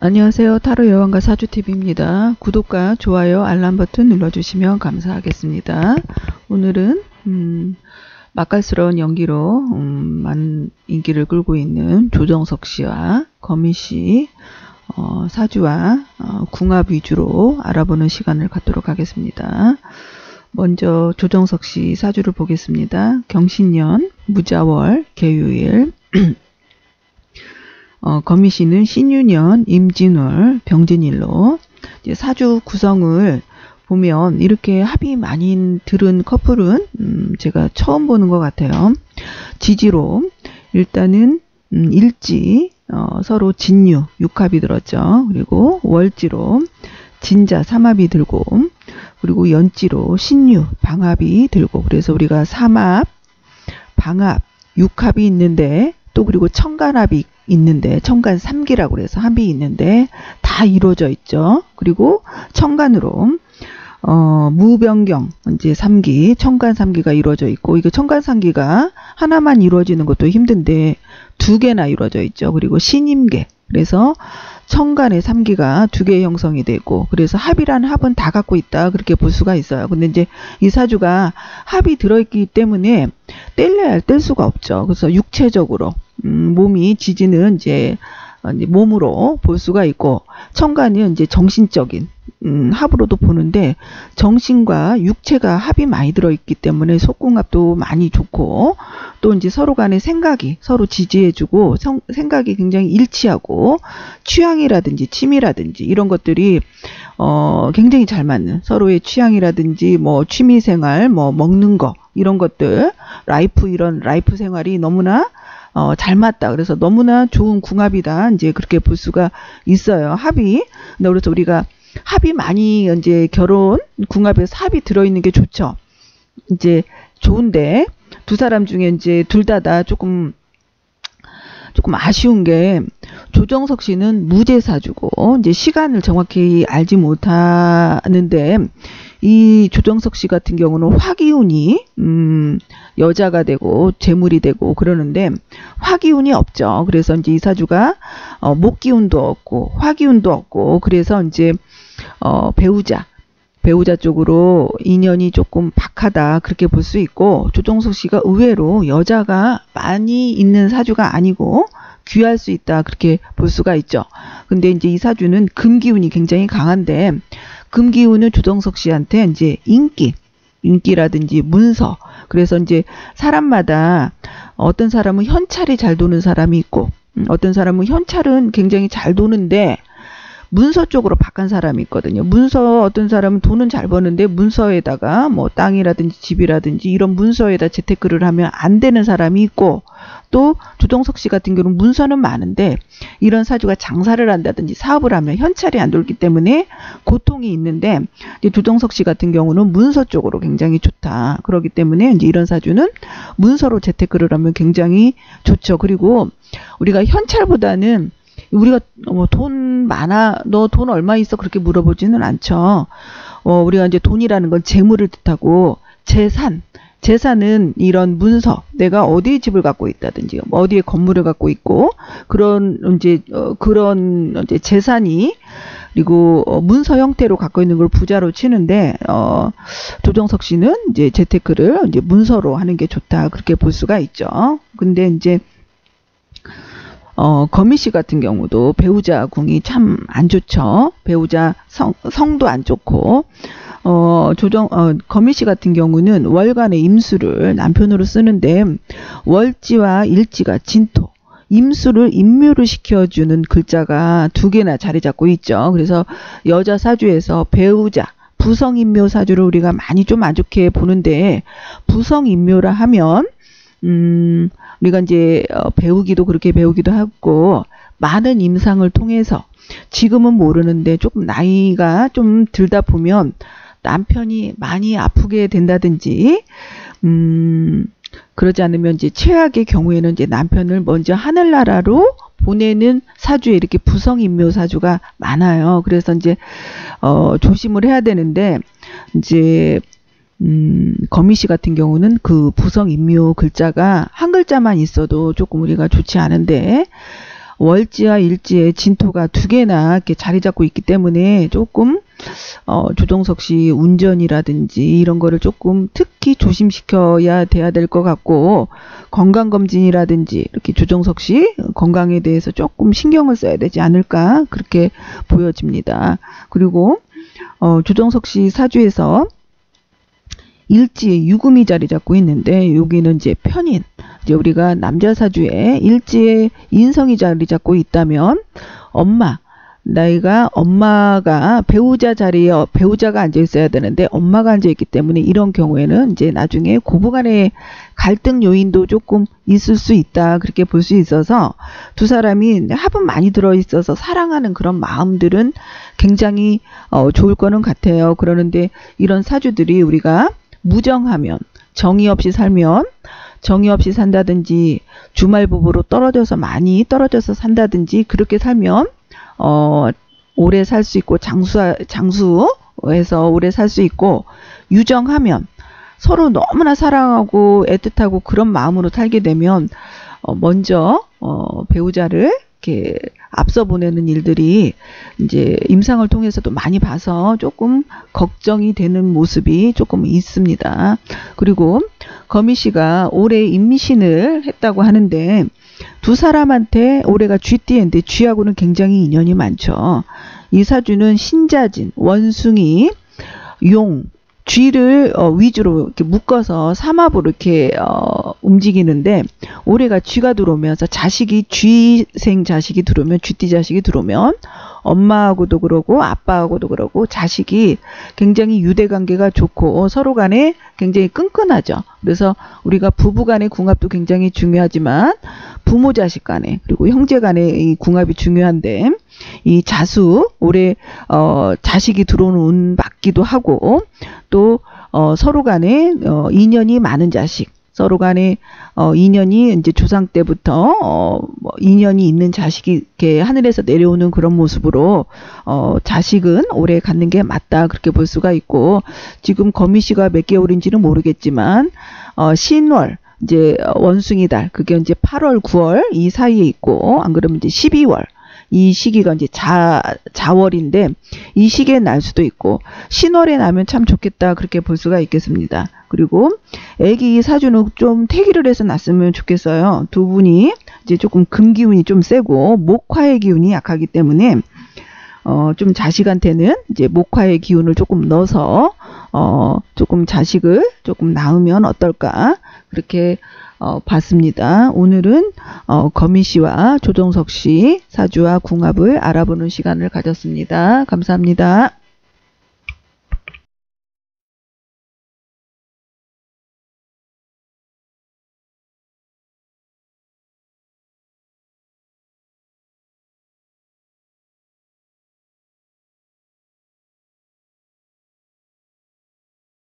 안녕하세요. 타로 여왕과 사주TV입니다. 구독과 좋아요, 알람 버튼 눌러주시면 감사하겠습니다. 오늘은 맛깔스러운 연기로 많은 인기를 끌고 있는 조정석 씨와 거미 씨 사주와 궁합 위주로 알아보는 시간을 갖도록 하겠습니다. 먼저 조정석 씨 사주를 보겠습니다. 경신년, 무자월, 계유일 거미 씨는 신유년, 임진월, 병진일로 이제 사주 구성을 보면 이렇게 합이 많이 들은 커플은 제가 처음 보는 것 같아요. 지지로 일단은 일지 서로 진유, 육합이 들었죠. 그리고 월지로 진자, 삼합이 들고, 그리고 연지로 신유, 방합이 들고, 그래서 우리가 삼합, 방합, 육합이 있는데 또 그리고 청간합이 있는데 청간 3기라고 그래서 합이 있는데 다 이루어져 있죠. 그리고 청간으로 무변경 이제 3기, 청간 3기가 이루어져 있고, 이거 청간 3기가 하나만 이루어지는 것도 힘든데 두 개나 이루어져 있죠. 그리고 신임계, 그래서 청간의 3기가 두 개 형성이 되고, 그래서 합이라는 합은 다 갖고 있다, 그렇게 볼 수가 있어요. 근데 이제 이 사주가 합이 들어있기 때문에 뗄래야 할 뗄 수가 없죠. 그래서 육체적으로 몸이 지지는 이제 몸으로 볼 수가 있고, 청간은 이제 정신적인 합으로도 보는데, 정신과 육체가 합이 많이 들어있기 때문에 속궁합도 많이 좋고, 또 이제 서로 간의 생각이 서로 지지해주고, 생각이 굉장히 일치하고, 취향이라든지 취미라든지 이런 것들이 굉장히 잘 맞는, 서로의 취향이라든지 뭐 취미생활, 뭐 먹는 거 이런 것들, 이런 라이프 생활이 너무나 잘 맞다. 그래서 너무나 좋은 궁합이다, 이제 그렇게 볼 수가 있어요. 합이. 그래서 우리가 합이 많이 이제 결혼 궁합에서 합이 들어있는 게 좋죠. 이제 좋은데 두 사람 중에 이제 둘 다 조금 아쉬운 게, 조정석 씨는 무제사주고 이제 시간을 정확히 알지 못하는데, 이 조정석 씨 같은 경우는 화기운이 여자가 되고 재물이 되고 그러는데 화기운이 없죠. 그래서 이제 이 사주가 목기운도 없고 화기운도 없고, 그래서 이제 배우자 쪽으로 인연이 조금 박하다, 그렇게 볼 수 있고, 조정석 씨가 의외로 여자가 많이 있는 사주가 아니고 귀할 수 있다, 그렇게 볼 수가 있죠. 근데 이제 이 사주는 금기운이 굉장히 강한데, 금기운은 조정석 씨한테 이제 인기라든지 문서, 그래서 이제 사람마다 어떤 사람은 현찰이 잘 도는 사람이 있고, 어떤 사람은 현찰은 굉장히 잘 도는데 문서 쪽으로 바꾼 사람이 있거든요. 문서, 어떤 사람은 돈은 잘 버는데 문서에다가 뭐 땅이라든지 집이라든지 이런 문서에다 재테크를 하면 안 되는 사람이 있고, 또 조정석 씨 같은 경우는 문서는 많은데 이런 사주가 장사를 한다든지 사업을 하면 현찰이 안 돌기 때문에 고통이 있는데, 이제 조정석 씨 같은 경우는 문서 쪽으로 굉장히 좋다. 그렇기 때문에 이제 이런 사주는 문서로 재테크를 하면 굉장히 좋죠. 그리고 우리가 현찰보다는, 우리가 돈 많아, 너 돈 얼마 있어, 그렇게 물어보지는 않죠. 우리가 이제 돈이라는 건 재물을 뜻하고, 재산은 이런 문서, 내가 어디에 집을 갖고 있다든지 어디에 건물을 갖고 있고, 그런 이제 재산이, 그리고 문서 형태로 갖고 있는 걸 부자로 치는데, 조정석 씨는 이제 재테크를 이제 문서로 하는 게 좋다, 그렇게 볼 수가 있죠. 근데 이제 거미 씨 같은 경우도 배우자 궁이 참 안 좋죠. 배우자 성도 안 좋고, 거미 씨 같은 경우는 월간의 임수를 남편으로 쓰는데, 월지와 일지가 진토, 임묘를 시켜주는 글자가 두 개나 자리 잡고 있죠. 그래서 여자 사주에서 배우자, 부성인묘 사주를 우리가 많이 좀 안 좋게 보는데, 부성인묘라 하면 우리가 이제 배우기도 그렇게 배우기도 하고, 많은 임상을 통해서 지금은 모르는데 조금 나이가 좀 들다 보면 남편이 많이 아프게 된다든지, 그러지 않으면 이제 최악의 경우에는 이제 남편을 먼저 하늘나라로 보내는 사주에 이렇게 부성인묘 사주가 많아요. 그래서 이제 조심을 해야 되는데, 이제 거미 씨 같은 경우는 그 부성인묘 글자가 한 글자만 있어도 조금 우리가 좋지 않은데, 월지와 일지에 진토가 두 개나 이렇게 자리 잡고 있기 때문에 조금 조정석 씨 운전이라든지 이런 거를 조금 특히 조심시켜야 돼야 될 것 같고, 건강검진이라든지 이렇게 조정석 씨 건강에 대해서 조금 신경을 써야 되지 않을까 그렇게 보여집니다. 그리고 조정석 씨 사주에서 일지에 유금이 자리 잡고 있는데, 여기는 이제 편인, 이제 우리가 남자 사주에 일지에 인성이 자리 잡고 있다면 엄마가 배우자 자리에 배우자가 앉아 있어야 되는데 엄마가 앉아 있기 때문에, 이런 경우에는 이제 나중에 고부간의 갈등 요인도 조금 있을 수 있다 그렇게 볼 수 있어서, 두 사람이 합은 많이 들어 있어서 사랑하는 그런 마음들은 굉장히 좋을 거는 같아요. 그러는데 이런 사주들이 우리가 무정하면, 정이 없이 살면, 정이 없이 산다든지 주말 부부로 많이 떨어져서 산다든지 그렇게 살면 오래 살 수 있고, 장수에서 오래 살 수 있고, 유정하면 서로 너무나 사랑하고 애틋하고 그런 마음으로 살게 되면 먼저 배우자를 이렇게 앞서 보내는 일들이 이제 임상을 통해서도 많이 봐서 조금 걱정이 되는 모습이 조금 있습니다. 그리고 거미 씨가 올해 임신을 했다고 하는데, 두 사람한테 올해가 쥐띠인데 쥐하고는 굉장히 인연이 많죠. 이 사주는 신자진, 원숭이, 용, 쥐를 위주로 이렇게 묶어서 삼합으로 이렇게 움직이는데, 올해가 쥐가 들어오면서 쥐생 자식이 들어오면, 쥐띠 자식이 들어오면 엄마하고도 그러고 아빠하고도 그러고 자식이 굉장히 유대관계가 좋고 서로 간에 굉장히 끈끈하죠. 그래서 우리가 부부 간의 궁합도 굉장히 중요하지만 부모 자식 간에, 그리고 형제 간의 이 궁합이 중요한데, 이 자수, 올해 자식이 들어오는 운 맞기도 하고, 또 서로 간에 인연이 많은 자식, 서로 간에 인연이 이제 조상 때부터 인연이 있는 자식이 이렇게 하늘에서 내려오는 그런 모습으로 자식은 올해 갖는 게 맞다 그렇게 볼 수가 있고, 지금 거미 씨가 몇 개월인지는 모르겠지만 신월, 이제 원숭이달, 그게 이제 8월, 9월 이 사이에 있고, 안 그러면 이제 12월, 이 시기가 이제 자월인데 이 시기에 날 수도 있고, 신월에 나면 참 좋겠다 그렇게 볼 수가 있겠습니다. 그리고 애기 사주는 좀 태기를 해서 났으면 좋겠어요. 두 분이 이제 조금 금 기운이 좀 세고 목화의 기운이 약하기 때문에 좀 자식한테는 이제 목화의 기운을 조금 넣어서 조금 자식을 조금 낳으면 어떨까 그렇게 봤습니다. 오늘은 거미 씨와 조정석 씨 사주와 궁합을 알아보는 시간을 가졌습니다. 감사합니다.